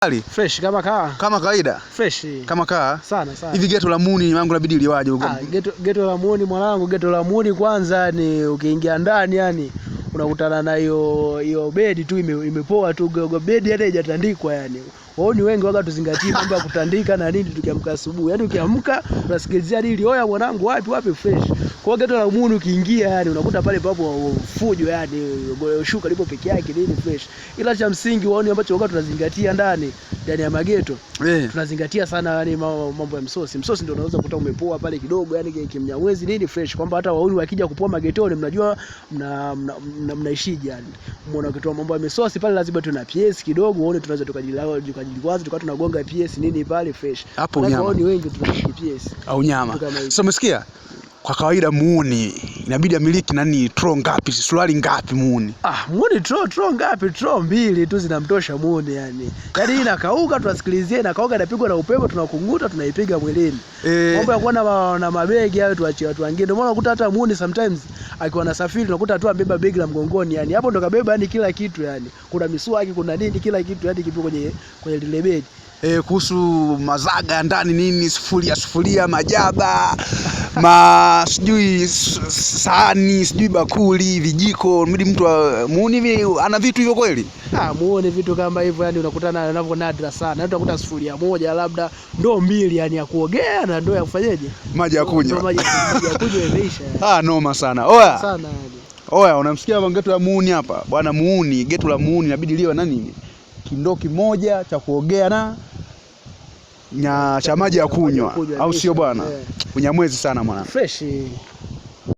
Fresh kama kaa. Kama kawaida. Fresh. Kama kaa. Sana. Hivi geto la Muuni wangu inabidi liwaje huko? Geto la Muuni mwanangu, geto la Muuni kwanza ni ukiingia ndani yani unakutana na hiyo bedi tu imepoa tu, bedi hata haijatandikwa yani. Waoni wengi waga tuzingatie mambo ya kutandika na nini tukiamka asubuhi. Yaani ukiamka unasikilizia hili oya mwanangu wapi fresh. Kwa geto la Muuni ukiingia yani unakuta pale papo fujo yani shuka lipo peke yake nini fresh. Ila cha msingi waoni ambacho waga tunazingatia ndani ya mageto. Tunazingatia sana yani mambo ya msosi. Msosi ndio unaweza kukuta umepoa pale kidogo yani kimnyamwezi nini fresh, kwamba hata waoni wakija kupoa magetoni mnajua mnaishije yani. Muona ukitoa mambo ya msosi pale lazima tuna PS kidogo, waone tunaweza tukajiliwaza tukawa tunagonga PS nini pale fresh. Hapo nyama. Waoni wengi tunapiki PS au nyama. So umesikia? Kwa kawaida Muuni inabidi amiliki nani tro ngapi, suruali ngapi Muuni? Muuni tro ngapi? Tro 2 tu zinamtosha Muuni yani. Yaani inakauka tunasikilizia, inakauka inapigwa na upepo tunakunguta tunaipiga mwilini. Mambo ya kuwa na mabegi hayo tuachie watu wengine. Ndio maana unakuta hata Muuni sometimes akiwa anasafiri unakuta tu ambeba begi la mgongoni yani. Hapo ndo kabeba yani kila kitu yani. Kuna miswaki, kuna nini, kila kitu yani kipo kwenye lile begi. Kuhusu mazaga ndani nini, sufuria, majaba, sijui sahani, sijui bakuli, vijiko, mtu Muuni hivi ana vitu hivyo kweli? Muone vitu kama hivyo yani unakutana navyo nadra sana. Hata utakuta sufuria moja labda ndoo 2 yani ya kuogea na ndoo ya kufanyaje? Maji ya kunywa. Maji ya kunywa imeisha. Noma sana. Oya. Sana yani. Oya, unamsikia geto la Muuni hapa? Bwana Muuni, geto la Muuni inabidi liwe na nini? Kindoo kimoja cha kuogea na cha maji ya kunywa, au sio bwana? Unyamwezi sana mwana. Fresh.